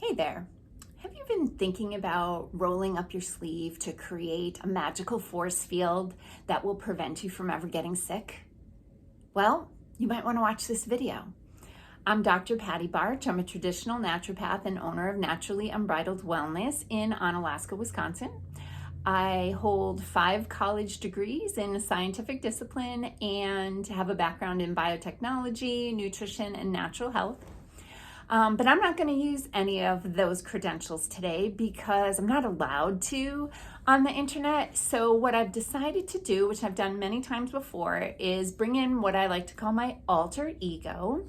Hey there. Have you been thinking about rolling up your sleeve to create a magical force field that will prevent you from ever getting sick? Well, you might want to watch this video. I'm Dr. Patty Barch. I'm a traditional naturopath and owner of Naturally Unbridled Wellness in Onalaska, Wisconsin. I hold 5 college degrees in a scientific discipline and have a background in biotechnology, nutrition, and natural health. But I'm not going to use any of those credentials today because I'm not allowed to on the internet. So what I've decided to do, which I've done many times before, is bring in what I like to call my alter ego,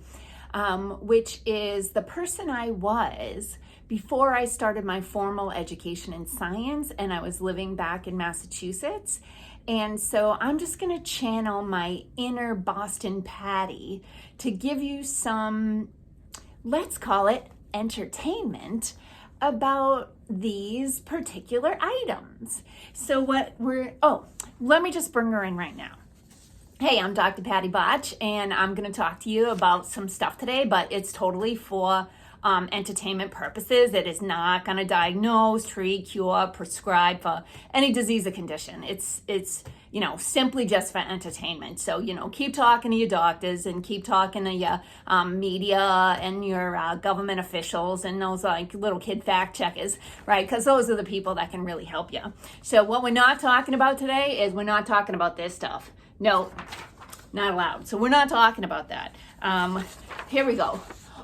which is the person I was before I started my formal education in science and I was living back in Massachusetts. And so I'm just going to channel my inner Boston Patty to give you some, let's call it, entertainment about these particular items. So let me just bring her in right now. Hey, I'm Dr. Patty Botch, and I'm going to talk to you about some stuff today, but it's totally for entertainment purposes. It is not going to diagnose, treat, cure, prescribe for any disease or condition. It's simply just for entertainment. So, keep talking to your doctors and keep talking to your media and your government officials and those like little kid fact checkers, right? Because those are the people that can really help you. So what we're not talking about today is we're not talking about this stuff. No, not allowed. So we're not talking about that. Here we go.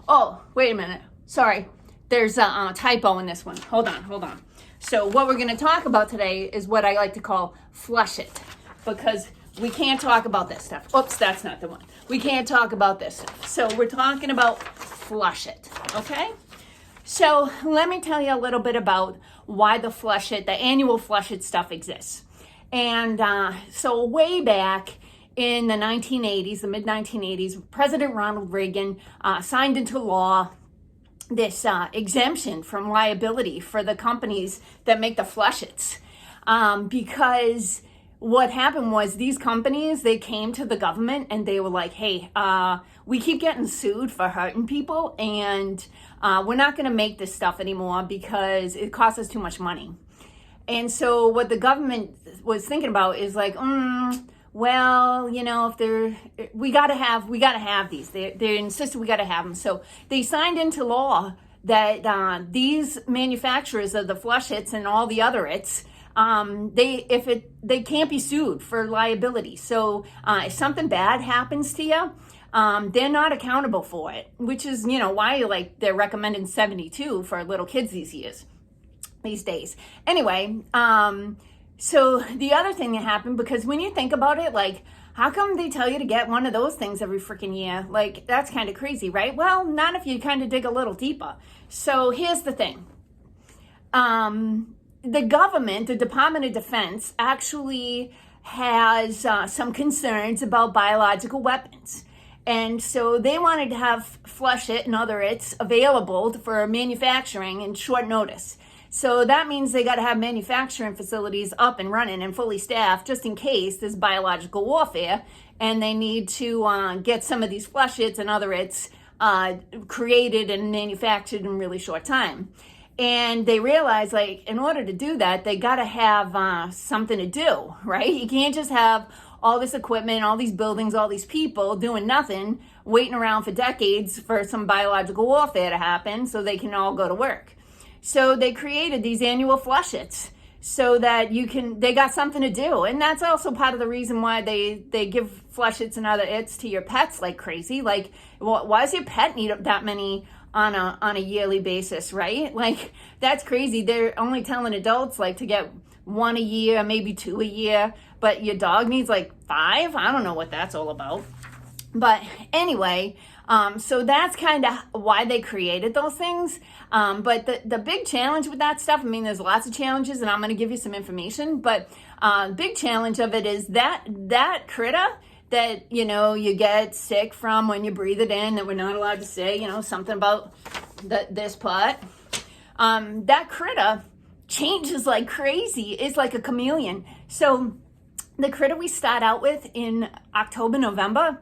Oh, wait a minute. Sorry. There's a typo in this one. Hold on. So what we're going to talk about today is what I like to call flush it, because we can't talk about this stuff. Oops, that's not the one. We can't talk about this stuff. So we're talking about flush it, okay? So let me tell you a little bit about why the annual flush it stuff exists. And so way back in the 1980s, the mid-1980s, President Ronald Reagan signed into law this exemption from liability for the companies that make the flush-its. Because what happened was these companies, they came to the government and they were like, hey, we keep getting sued for hurting people and we're not going to make this stuff anymore because it costs us too much money. And so what the government was thinking about is like, well, if we gotta have these. They insisted we gotta have them. So they signed into law that these manufacturers of the flush-its and all the other its, they can't be sued for liability. So if something bad happens to you, they're not accountable for it, which is why they're recommending 72 for little kids these days. Anyway, so the other thing that happened, because when you think about it, like, how come they tell you to get one of those things every freaking year? Like, that's kind of crazy, right? Well, not if you kind of dig a little deeper. So here's the thing. The government, the Department of Defense, actually has some concerns about biological weapons. And so they wanted to have flush it and other its available for manufacturing in short notice. So that means they got to have manufacturing facilities up and running and fully staffed just in case there's biological warfare and they need to get some of these flush-its and other its created and manufactured in really short time. And they realized, in order to do that, they got to have something to do, right? You can't just have all this equipment, all these buildings, all these people doing nothing, waiting around for decades for some biological warfare to happen so they can all go to work. So they created these annual flush-its so that they got something to do. And that's also part of the reason why they give flush-its and other its to your pets like crazy. Like, why does your pet need that many on a yearly basis, right? Like, that's crazy. They're only telling adults to get 1 a year, maybe 2 a year, but your dog needs 5? I don't know what that's all about. But anyway, so that's kind of why they created those things. But the big challenge with that stuff, there's lots of challenges and I'm going to give you some information, but big challenge of it is that critter that, you get sick from when you breathe it in, that we're not allowed to say, something about this part. That critter changes like crazy. It's like a chameleon. So the critter we start out with in October, November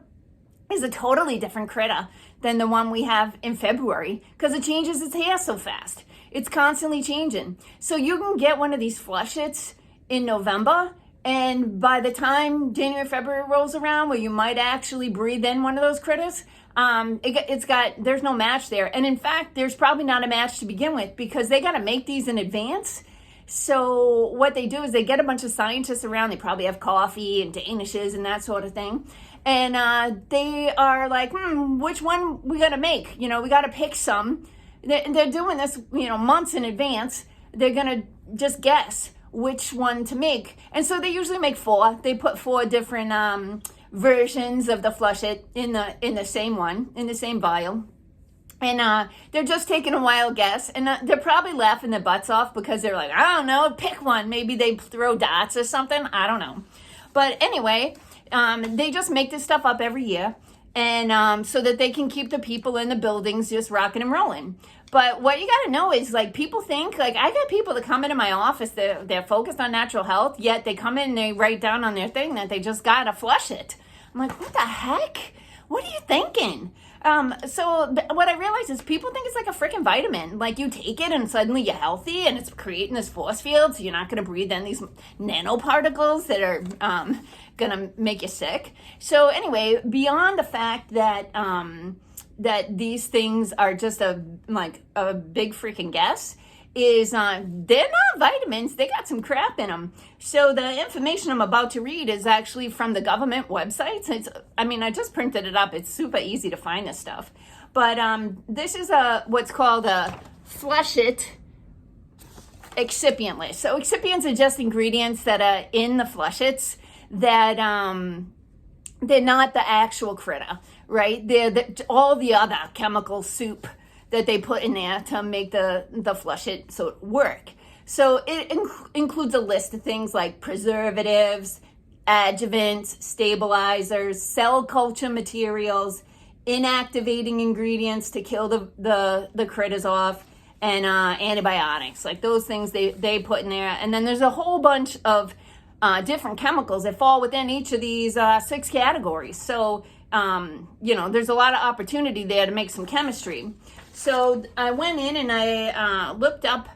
is a totally different critter than the one we have in February because it changes its hair so fast. It's constantly changing. So you can get one of these flush its in November, and by the time January, February rolls around, where you might actually breathe in one of those critters, there's no match there. And in fact, there's probably not a match to begin with because they got to make these in advance. So what they do is they get a bunch of scientists around. They probably have coffee and danishes and that sort of thing. And they are like, which one we got to make? We got to pick some. They're doing this, months in advance. They're going to just guess which one to make. And so they usually make 4. They put 4 different versions of the flush it in the same one, in the same vial. And they're just taking a wild guess. And they're probably laughing their butts off because they're like, I don't know, pick one. Maybe they throw dots or something. I don't know. But anyway, they just make this stuff up every year. And so that they can keep the people in the buildings just rocking and rolling. But what you got to know is, like, people think, like, I got people that come into my office, they're focused on natural health, yet they come in and they write down on their thing that they just got to flush it. I'm like, what the heck? What are you thinking? So what I realize is people think it's like a freaking vitamin. Like, you take it and suddenly you're healthy and it's creating this force field, so you're not going to breathe in these nanoparticles that are going to make you sick. So anyway, beyond the fact that that these things are just a big freaking guess, is they're not vitamins. They got some crap in them. So the information I'm about to read is actually from the government websites. I just printed it up. It's super easy to find this stuff. But this is what's called a flush it excipient list. So excipients are just ingredients that are in the flush its that they're not the actual critter, right? They're all the other chemical soup that they put in there to make the flush it so it work. So it includes a list of things like preservatives, adjuvants, stabilizers, cell culture materials, inactivating ingredients to kill the critters off, and antibiotics. Like those things they put in there. And then there's a whole bunch of different chemicals that fall within each of these 6 categories. So, there's a lot of opportunity there to make some chemistry. So I went in and I looked up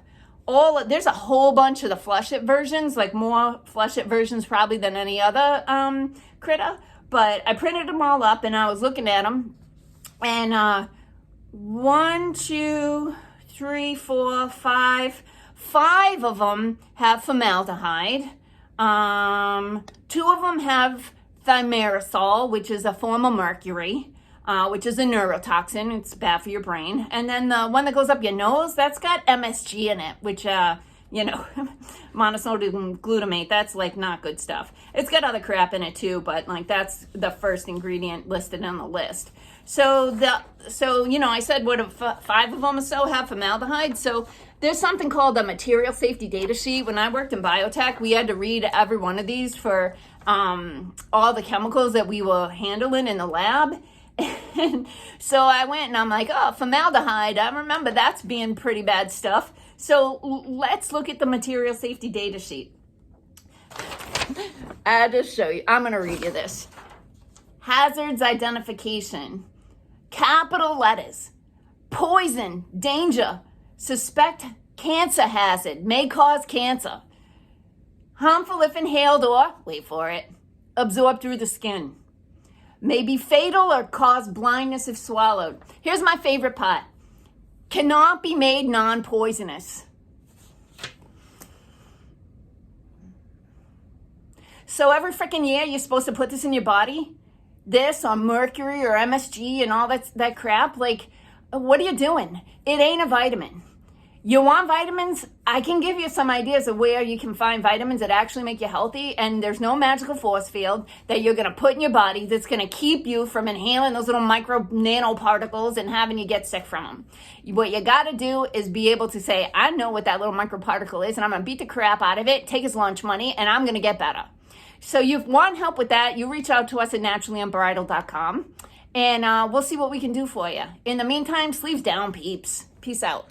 there's a whole bunch of the flush it versions, like more flush it versions probably than any other critter. But I printed them all up and I was looking at them. And 1, 2, 3, 4, 5. 5 of them have formaldehyde. 2 of them have thimerosal, which is a form of mercury, which is a neurotoxin. It's bad for your brain. And then the one that goes up your nose, that's got MSG in it, which, monosodium glutamate, that's like not good stuff. It's got other crap in it too, but like that's the first ingredient listed on the list. So I said 5 of them or so have formaldehyde. So there's something called a material safety data sheet. When I worked in biotech, we had to read every one of these for all the chemicals that we were handling in the lab. And so I went and I'm like, formaldehyde, I remember that's being pretty bad stuff. So let's look at the material safety data sheet. I'll just show you. I'm going to read you this. Hazards identification. Capital letters. Poison, danger, suspect cancer hazard, may cause cancer. Harmful if inhaled or, wait for it, absorbed through the skin. May be fatal or cause blindness if swallowed. Here's my favorite part. Cannot be made non-poisonous. So every freaking year you're supposed to put this in your body? This or mercury or MSG and all that crap? Like, what are you doing? It ain't a vitamin. You want vitamins? I can give you some ideas of where you can find vitamins that actually make you healthy, and there's no magical force field that you're going to put in your body that's going to keep you from inhaling those little micro nanoparticles and having you get sick from them. What you got to do is be able to say, I know what that little microparticle is, and I'm going to beat the crap out of it, take his lunch money, and I'm going to get better. So you want help with that, you reach out to us at naturallyunbridled.com, and we'll see what we can do for you. In the meantime, sleeves down, peeps. Peace out.